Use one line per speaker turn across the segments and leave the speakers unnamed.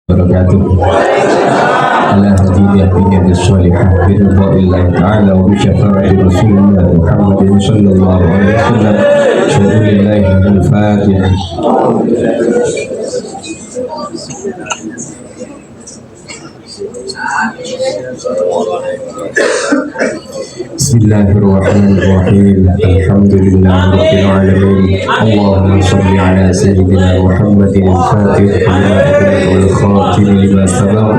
وبركاته على هذه النية الصالحة برضا الله تعالى وبشفاعة رسول الله محمد صلى الله عليه وسلم. شهد لله الفاتحة. بسم الله الرحمن الرحيم. الحمد لله رب العالمين. اللهم صل على سيدنا محمد الفاتح لما أغلق والخاتم لما سبق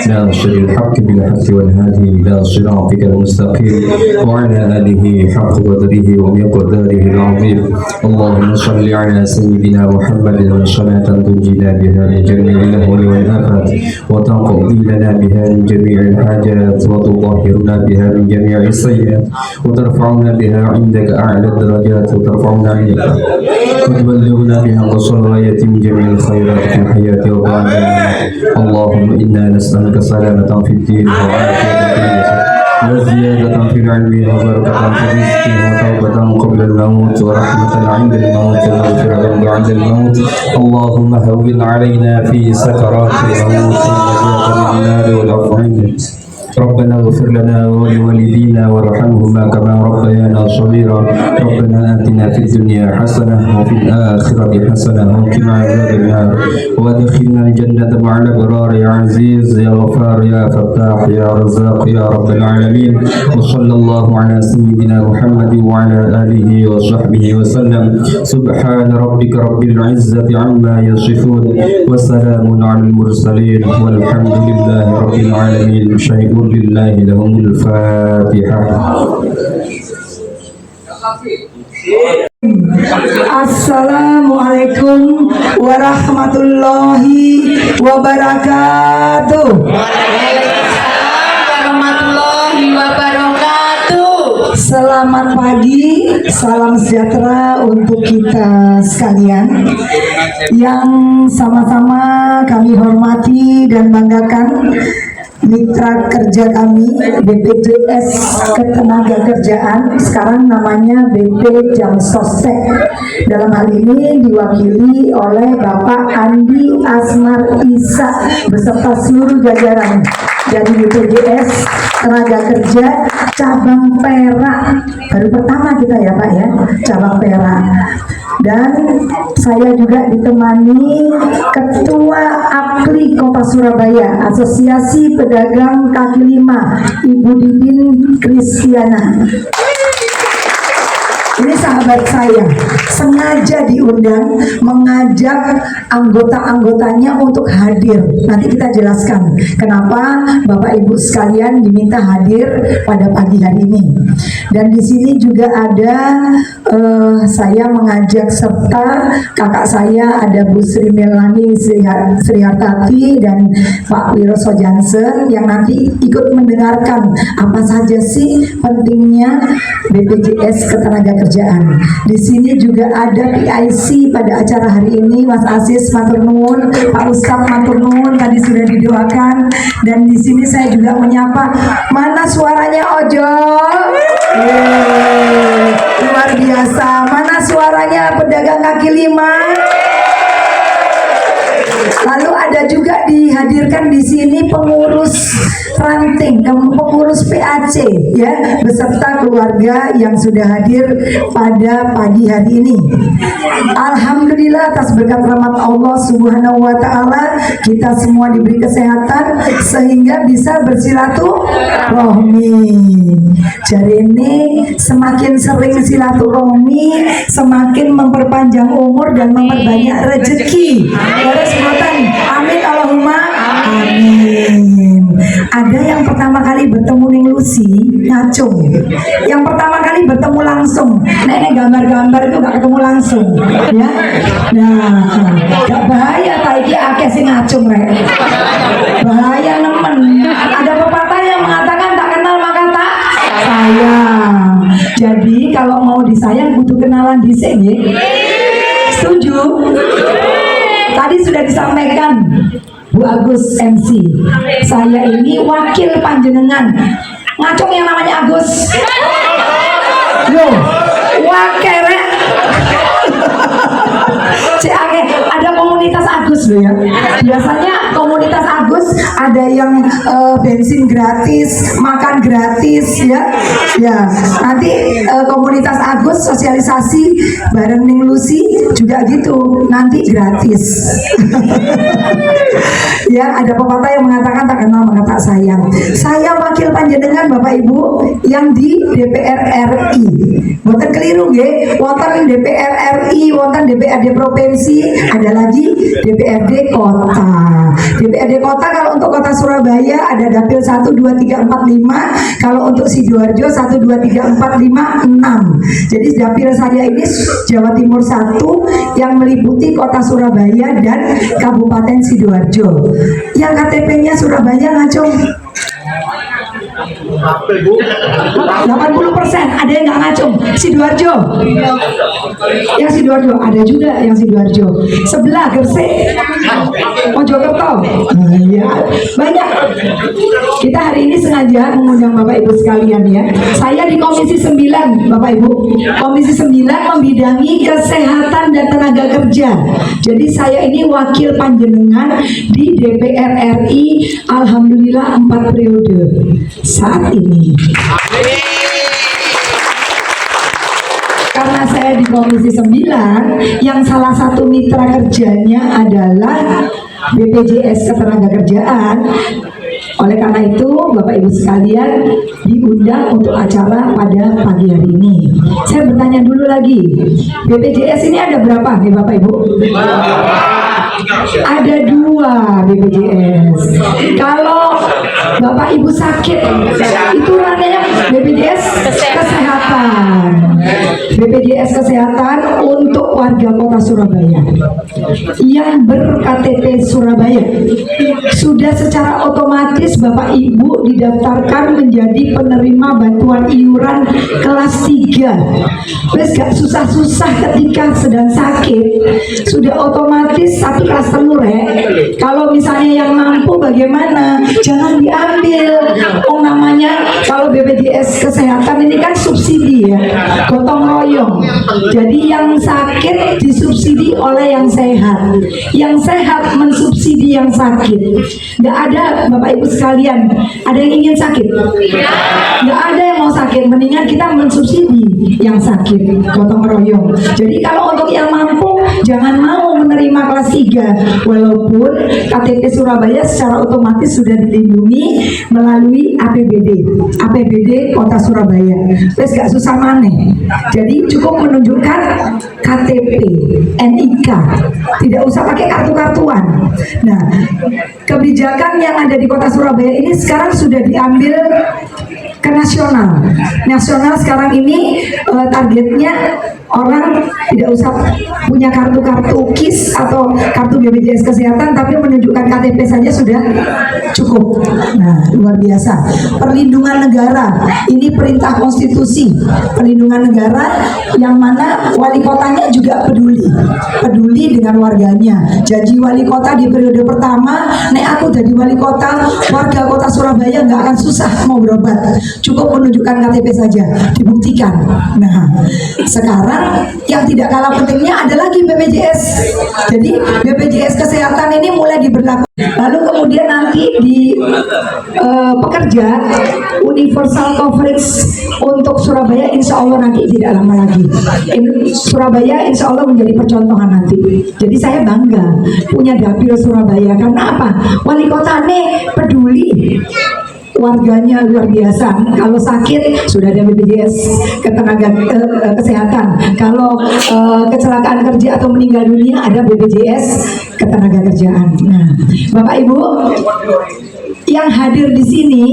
ناصر الحق بالحق والهادي إلى صراطك المستقيم وعلى آله حق قدره ومقداره العظيم. اللهم صل على سيدنا محمد صلاة تنجينا بها من جميع اللهو والآفات وتقضي لنا بها من جميع الحاجات وتطهرنا بها من جميع السيئات وترفعنا بها عندك أعلى الدرجات وترفعنا عندك وتبلغنا بها قصر الغاية من جميع الخيرات في الحياة وبعد. اللهم إنا نسألك سلامة في الدين وعافية وزيادة في العلم وبركة في الرزق وتوبة قبل الموت ورحمة عند الموت ومغفرة بعد الموت. اللهم هون علينا في سكرات الموت ونجاة من النار والأفعين. ربنا اغفر لنا ولوالدينا وارحمهما كما ربيانا صغيرا. ربنا آتنا في الدنيا حسنة وفي الآخرة حسنة وقنا عذاب النار وادخلنا الجنة مع الأبرار يا عزيز يا غفار يا فتاح يا رزاق يا رب العالمين. وصلى الله على سيدنا محمد وعلى آله وصحبه وسلم. سبحان ربك رب العزة عما يصفون وسلام على المرسلين والحمد لله رب العالمين. شيء لله لهم الفاتحة.
Assalamualaikum warahmatullahi wabarakatuh.
Warahmatullahi wabarakatuh.
Selamat pagi, salam sejahtera untuk kita sekalian yang sama-sama kami hormati dan banggakan. Mitra kerja kami BPJS Ketenagakerjaan, sekarang namanya BP Jamsostek. Dalam hal ini diwakili oleh Bapak Andi Asmar Isa beserta seluruh jajaran dari BPJS Tenaga Kerja cabang Perak. Baru pertama kita ya Pak ya, cabang Perak. Dan saya juga ditemani Ketua APLI Kota Surabaya, Asosiasi Pedagang Kaki Lima, Ibu Didin Kristiana. Ini sahabat saya, sengaja diundang mengajak anggota-anggotanya untuk hadir. Nanti kita jelaskan kenapa Bapak Ibu sekalian diminta hadir pada pagi hari ini. Dan di sini juga ada saya mengajak serta kakak saya, ada Bu Sri Melani Srihartati dan Pak Wiroso Jansen yang nanti ikut mendengarkan apa saja sih pentingnya BPJS Ketenagakerjaan. Di sini juga ada PIC pada acara hari ini, Mas Aziz matur nuwun, Pak Ustadz matur nuwun, tadi sudah didoakan. Dan di sini saya juga menyapa, mana suaranya ojol? Luar biasa. Mana suaranya pedagang kaki lima? Lalu ada juga dihadirkan di sini pengurus ranting, pengurus PAC ya, beserta keluarga yang sudah hadir pada pagi hari ini. Alhamdulillah atas berkat rahmat Allah Subhanahu wa taala kita semua diberi kesehatan sehingga bisa bersilaturahmi. Jadi ini semakin sering silaturahmi semakin memperpanjang umur dan memperbanyak rezeki. Amin Allahumma amin. Ada yang pertama kali bertemu ning Lucy ngacung, yang pertama kali bertemu langsung. Nenek gambar-gambar itu gak ketemu langsung ya. Nah, gak bahaya Pak iki akeh sing ngacung rek. Bahaya nemen. Ada pepatah yang mengatakan tak kenal maka tak sayang. Jadi kalau mau disayang butuh kenalan dhisik nggih. Setuju? Tadi sudah disampaikan Bu Agus MC, saya ini wakil panjenengan. Ngacung yang namanya Agus. Loh, wakil rek. Ada komunitas Agus loh ya. Biasanya komunitas ada yang bensin gratis, makan gratis, ya. Ya, nanti komunitas Agus sosialisasi bareng Ning Lucy juga gitu, nanti gratis. Ya, ada pepatah yang mengatakan tak kenal maka tak sayang. Saya wakil panjenengan Bapak Ibu yang di DPR RI. Wonten keliru nggih, wonten DPR RI, wonten DPRD provinsi, ada lagi DPRD kota. DPRD kota kalau untuk kota Surabaya ada dapil 1 2 3 4 5, kalau untuk Sidoarjo 1 2 3 4 5 6. Jadi dapil saya ini Jawa Timur 1 yang meliputi kota Surabaya dan Kabupaten Sidoarjo. Yang KTP-nya Surabaya ngacung 80%, ada yang nggak ngacung. Sidoarjo, yang Sidoarjo ada juga yang Sidoarjo. Sebelah Gresik, Mojokerto, ya banyak. Kita hari ini sengaja mengundang Bapak Ibu sekalian ya. Saya di Komisi 9, Bapak Ibu. Komisi 9 membidangi kesehatan dan tenaga kerja. Jadi saya ini wakil panjenengan di DPR RI. Alhamdulillah 4 periode saat ini. Karena saya di Komisi 9 yang salah satu mitra kerjanya adalah BPJS Ketenagakerjaan. Oleh karena itu Bapak Ibu sekalian diundang untuk acara pada pagi hari ini. Saya bertanya dulu lagi, BPJS ini ada berapa nih Bapak Ibu? Ada 2 BPJS. Kalau Bapak Ibu sakit itu namanya BPJS Kesehatan. BPJS Kesehatan untuk warga kota Surabaya yang ber-KTP Surabaya sudah secara otomatis Bapak Ibu didaftarkan menjadi penerima bantuan iuran kelas 3. Terus gak susah-susah ketika sedang sakit, sudah otomatis satu kelas telur ya. Kalau misalnya yang mampu bagaimana? Jangan diambil. Oh namanya kalau BPJS Kesehatan ini kan subsidi ya, gotong royong. Jadi yang sakit disubsidi oleh yang sehat, yang sehat mensubsidi yang sakit. Nggak ada Bapak Ibu sekalian, ada yang ingin sakit? Nggak ada yang mau sakit, mendingan kita mensubsidi yang sakit, gotong royong. Jadi kalau untuk yang mampu jangan mau menerima kelas 3, walaupun KTP Surabaya secara otomatis sudah dilindungi melalui APBD Kota Surabaya. Terus gak susah maneh. Jadi cukup menunjukkan KTP, NIK, tidak usah pakai kartu-kartuan. Nah, kebijakan yang ada di Kota Surabaya ini sekarang sudah diambil ke nasional. Nasional sekarang ini targetnya orang tidak usah punya kartu-kartu KIS atau kartu BPJS Kesehatan, tapi menunjukkan KTP saja sudah cukup. Nah, luar biasa. Perlindungan negara, ini perintah konstitusi. Perlindungan negara yang mana wali kotanya juga peduli dengan warganya. Janji wali kota di periode pertama, nek aku jadi wali kota, warga kota Surabaya nggak akan susah mau berobat. Cukup menunjukkan KTP saja, dibuktikan. Nah, sekarang yang tidak kalah pentingnya ada lagi BPJS. Jadi BPJS Kesehatan ini mulai diberlakukan. Lalu kemudian nanti di pekerja universal coverage untuk Surabaya insya Allah nanti tidak lama lagi. Surabaya insya Allah menjadi percontohan nanti. Jadi saya bangga punya dapil Surabaya karena apa? Wali kota nih peduli. Warganya luar biasa. Kalau sakit sudah ada BPJS Kesehatan. Kalau kecelakaan kerja atau meninggal dunia ada BPJS Ketenagakerjaan. Nah, Bapak Ibu yang hadir di sini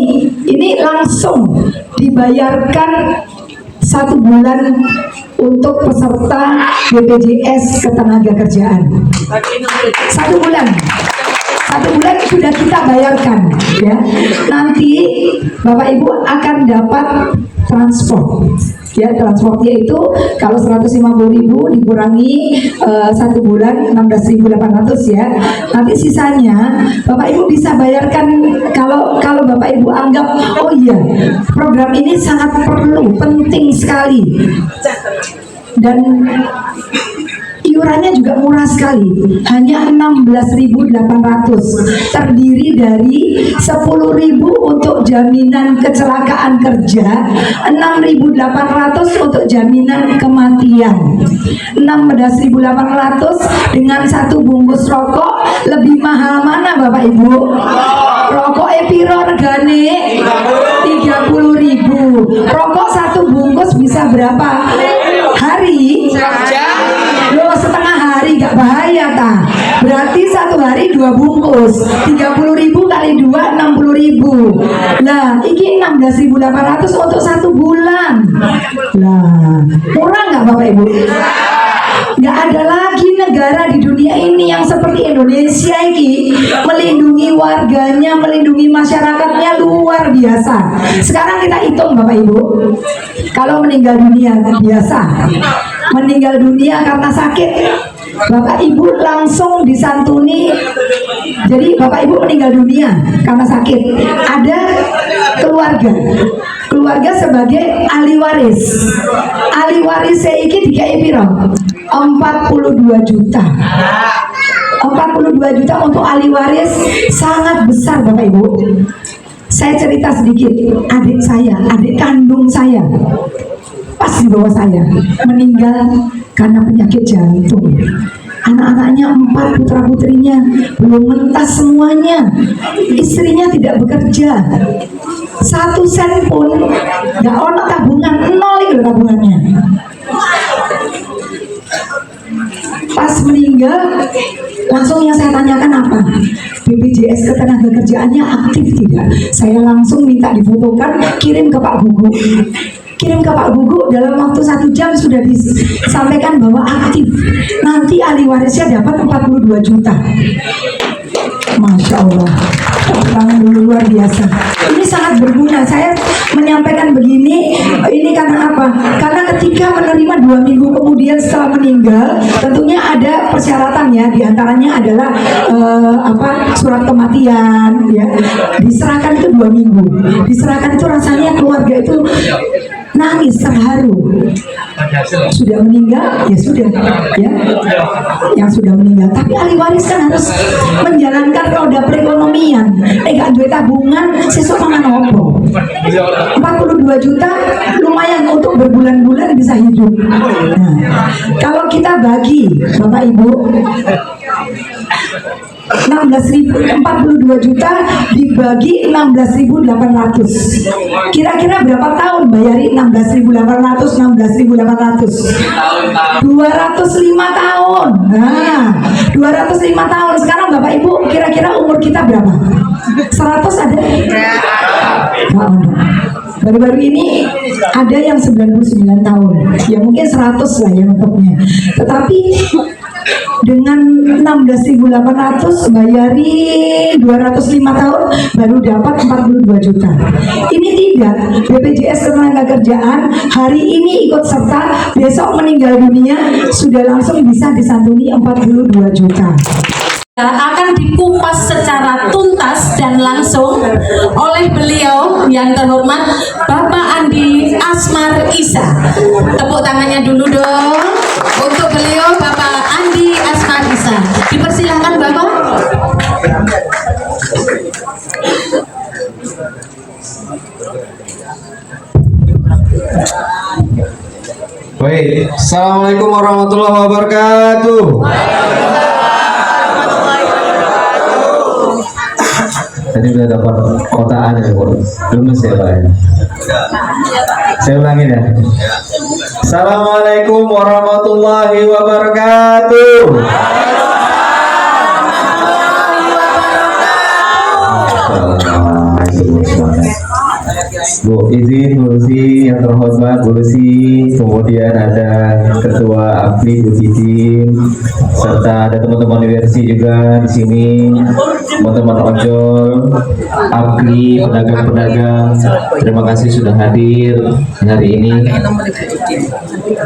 ini langsung dibayarkan 1 bulan untuk peserta BPJS Ketenagakerjaan. 1 bulan. 1 bulan sudah kita bayarkan ya. Nanti Bapak Ibu akan dapat transport ya. Transportnya itu kalau 150.000 dikurangi 1 bulan 16.800 ya. Nanti sisanya Bapak Ibu bisa bayarkan kalau Bapak Ibu anggap oh iya program ini sangat perlu, penting sekali. Dan Iurannya juga murah sekali, hanya 16.800. Terdiri dari 10.000 untuk jaminan kecelakaan kerja, 6.800 untuk jaminan kematian. 16.800 dengan satu bungkus rokok. Lebih mahal mana Bapak Ibu? Rokok piro regane? 30.000. Rokok satu bungkus bisa berapa hari? Loh, setengah hari, gak bahaya ta? Berarti satu hari 2 bungkus, 30.000 kali 2 60.000. Nah, ini 16.800 untuk 1 bulan. Lah, murah nggak Bapak Ibu? Nggak ada lagi negara di dunia ini yang seperti Indonesia ini, melindungi warganya, melindungi masyarakatnya luar biasa. Sekarang kita hitung Bapak Ibu, kalau meninggal dunia biasa, meninggal dunia karena sakit, Bapak Ibu langsung disantuni. Jadi Bapak Ibu meninggal dunia karena sakit, ada keluarga sebagai ahli waris. Ahli waris iki dikai piro? 42 juta. 42 juta untuk ahli waris sangat besar Bapak Ibu. Saya cerita sedikit, adik kandung saya pas di bawah saya meninggal karena penyakit jantung. Anak-anaknya 4 putra-putrinya belum mentas semuanya. Istrinya tidak bekerja, 1 sen pun nggak ono tabungan, 0 itu tabungannya. Pas meninggal, langsung yang saya tanyakan apa? BPJS Ketenagakerjaannya aktif tidak? Saya langsung minta difotokan, kirim ke Pak Gugu. Kirim ke Pak Gugu, dalam waktu 1 jam sudah disampaikan bahwa aktif. Nanti ahli warisnya dapat 42 juta. Masya Allah, tangan dulu luar biasa. Ini sangat berguna. Saya menyampaikan begini, ini karena apa? Karena ketika menerima 2 minggu kemudian setelah meninggal, tentunya ada persyaratan ya. Diantaranya adalah surat kematian, ya. Diserahkan itu 2 minggu. Diserahkan itu rasanya keluarga itu nangis terharu. Sudah meninggal ya sudah, ya, yang sudah meninggal. Tapi ahli waris kan harus menjalankan roda perekonomian. Gak duit tabungan, sesuk mangan opo. 42 juta lumayan untuk berbulan-bulan bisa hidup. Nah, kalau kita bagi Bapak Ibu, 42 juta dibagi 16.800, kira-kira berapa tahun bayari 16.800? 205 tahun. Nah, 205 tahun. Sekarang Bapak Ibu kira-kira umur kita berapa? 100 ada? Baru-baru ini ada yang 99 tahun, ya mungkin 100 lah ya untuknya. Tetapi dengan 16.800 bayari 205 tahun baru dapat 42 juta. Ini tidak, BPJS Ketenagakerjaan hari ini ikut serta, besok meninggal dunia sudah langsung bisa disantuni 42 juta.
Akan dikupas secara tuntas dan langsung oleh beliau yang terhormat Bapak Andi Asmar Isa. Tepuk tangannya dulu dong untuk beliau, Bapak Andi Asmar Isa. Dipersilahkan Bapak.
Baik, Assalamualaikum warahmatullahi wabarakatuh. Tadi udah dapat kotaan ya, Bu. Belum ya, Pak? Saya ulangin ya. Assalamualaikum warahmatullahi wabarakatuh. Bu, izin Bu Lucy yang terhormat, Bu Lucy, kemudian ada Ketua APLI Bu Titin, serta ada teman-teman universitas juga di sini, teman-teman ojol, APLI, pedagang-pedagang. Terima kasih sudah hadir hari ini.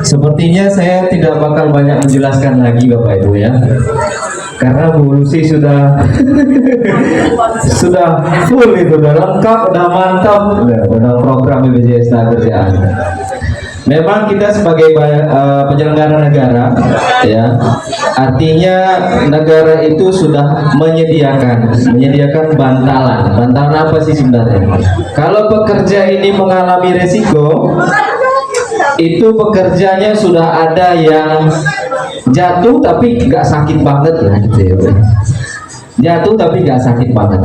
Sepertinya saya tidak bakal banyak menjelaskan lagi Bapak Ibu ya, karena Bu Lucy sudah sudah full itu, udah lengkap, udah mantap, udah program BPJS Ketenagakerjaan. Memang kita sebagai penyelenggara negara, ya, artinya negara itu sudah menyediakan bantalan. Bantalan apa sih sebenarnya? Kalau pekerja ini mengalami resiko, itu pekerjanya sudah ada yang jatuh tapi nggak sakit banget lah, gitu ya. Jatuh tapi nggak sakit banget.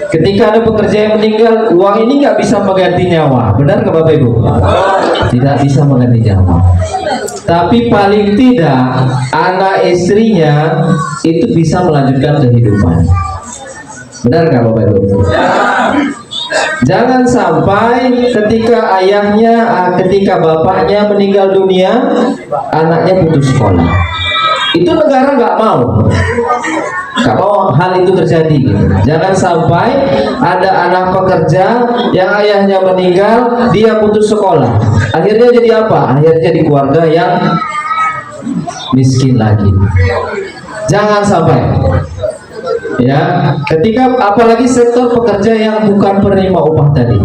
Ketika ada pekerja yang meninggal, uang ini nggak bisa mengganti nyawa, benar nggak Bapak Ibu? Tidak bisa mengganti nyawa. Tapi paling tidak anak istrinya itu bisa melanjutkan kehidupan. Benar nggak Bapak Ibu? Jangan sampai ketika ketika bapaknya meninggal dunia, anaknya putus sekolah. Itu negara nggak mau hal itu terjadi, gitu. Jangan sampai ada anak pekerja yang ayahnya meninggal, dia putus sekolah. Akhirnya jadi apa? Akhirnya jadi keluarga yang miskin lagi. Jangan sampai. Ya, ketika apalagi sektor pekerja yang bukan penerima upah tadi,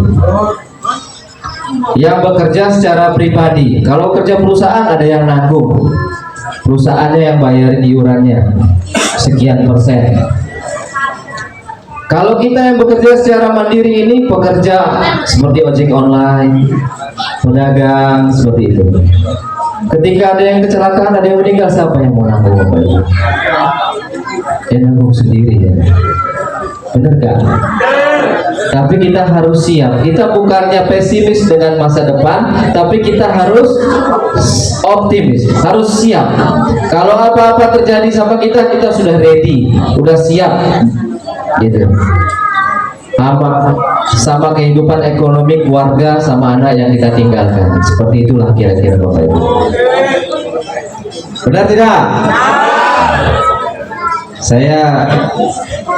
yang bekerja secara pribadi. Kalau kerja perusahaan ada yang nanggung, perusahaannya yang bayarin iurannya sekian persen. Kalau kita yang bekerja secara mandiri ini, pekerja seperti ojek online, pedagang, seperti itu. Ketika ada yang kecelakaan, ada yang meninggal, siapa yang mau nanggung Bapak Ibu? Ya nanggung sendiri, ya. Benar gak? Tapi kita harus siap. Kita bukannya pesimis dengan masa depan, tapi kita harus optimis, harus siap. Kalau apa-apa terjadi sama kita, kita sudah ready, udah siap, gitu. Apa sama kehidupan ekonomi keluarga sama anak yang kita tinggalkan. Seperti itulah kira-kira Bapak Ibu. Benar tidak? Saya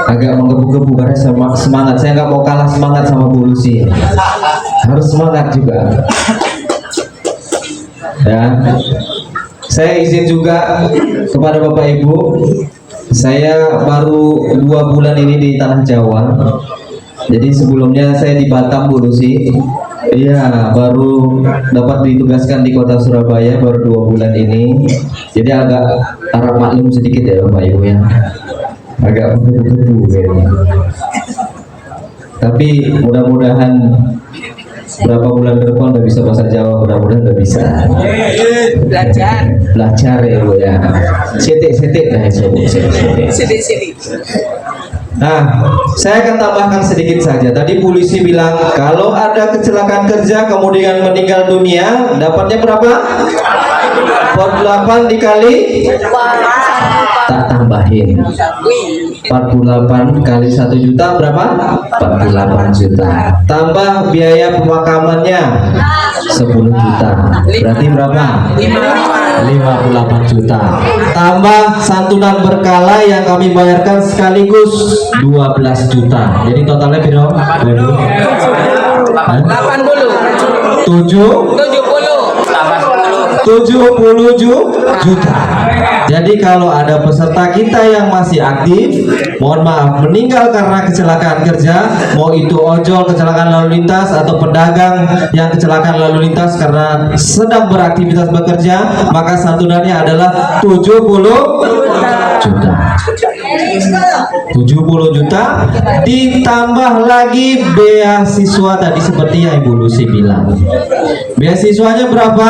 agak menggebu-gebu karena semangat. Saya nggak mau kalah semangat sama Bu Lucy. Harus semangat juga. Ya. Saya izin juga kepada Bapak Ibu. Saya baru 2 bulan ini di Tanah Jawa. Jadi sebelumnya saya di Batam, Bu Lucy. Iya, baru dapat ditugaskan di kota Surabaya baru 2 bulan ini. Jadi agak harap maklum sedikit ya Bapak Ibu ya. Agak menggebu-gebu ya. Tapi mudah-mudahan berapa bulan ke depan udah bisa bahasa Jawa, mudah-mudahan udah bisa. Belajar ya Bu ya. Sitik-sitik lah ya Bu. Sitik-sitik. Nah, saya akan tambahkan sedikit saja. Tadi polisi bilang kalau ada kecelakaan kerja kemudian meninggal dunia, dapatnya berapa? 48 dikali, tak tambahin 48 kali 1 juta berapa? 48 juta. Tambah biaya pemakamannya 10 juta. Berarti berapa? 58 juta. Tambah santunan berkala yang kami bayarkan sekaligus 12 juta. Jadi totalnya berapa? 70 juta. Jadi kalau ada peserta kita yang masih aktif, mohon maaf, meninggal karena kecelakaan kerja, mau itu ojol kecelakaan lalu lintas atau pedagang yang kecelakaan lalu lintas karena sedang beraktivitas bekerja, maka santunannya adalah 70 juta. 70 juta ditambah lagi beasiswa tadi seperti yang Ibu Lucy bilang. Beasiswanya berapa?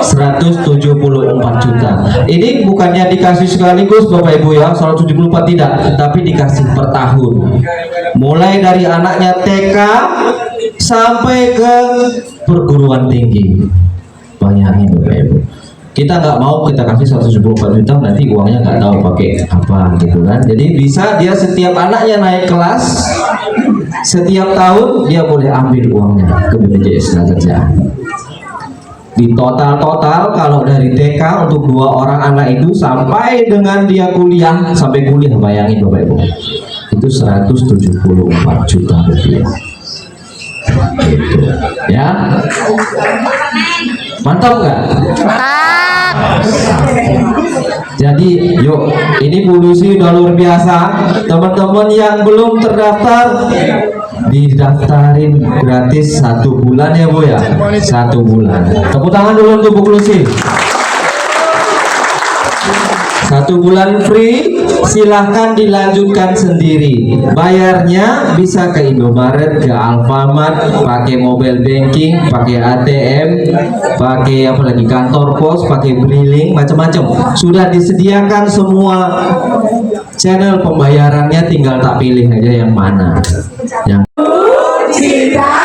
174 juta. Ini bukannya dikasih sekaligus Bapak Ibu ya, 174 tidak, tapi dikasih per tahun. Mulai dari anaknya TK sampai ke perguruan tinggi. Bayangin Bapak Ibu. Kita nggak mau kita kasih 174 juta, nanti uangnya nggak tahu pakai apa gitu kan. Jadi bisa dia setiap anaknya naik kelas, setiap tahun dia boleh ambil uangnya ke BPJS Ketenagakerjaan. Di total kalau dari TK untuk 2 orang anak itu sampai dengan dia kuliah, sampai kuliah, bayangin Bapak Ibu, itu 174 juta rupiah. Gitu. Ya, mantap nggak? Jadi yuk, ini polusi udah luar biasa. Teman-teman yang belum terdaftar, didaftarin gratis 1 bulan ya Bu ya. 1 bulan. Tepuk tangan dulu untuk Bu Klusi. 1 bulan free, silahkan dilanjutkan sendiri. Bayarnya bisa ke Indomaret, ke Alfamart, pakai mobile banking, pakai ATM, pakai apa lagi, kantor pos, pakai Briling, macam-macam. Sudah disediakan semua channel pembayarannya, tinggal tak pilih aja yang mana. Yang
Cinta,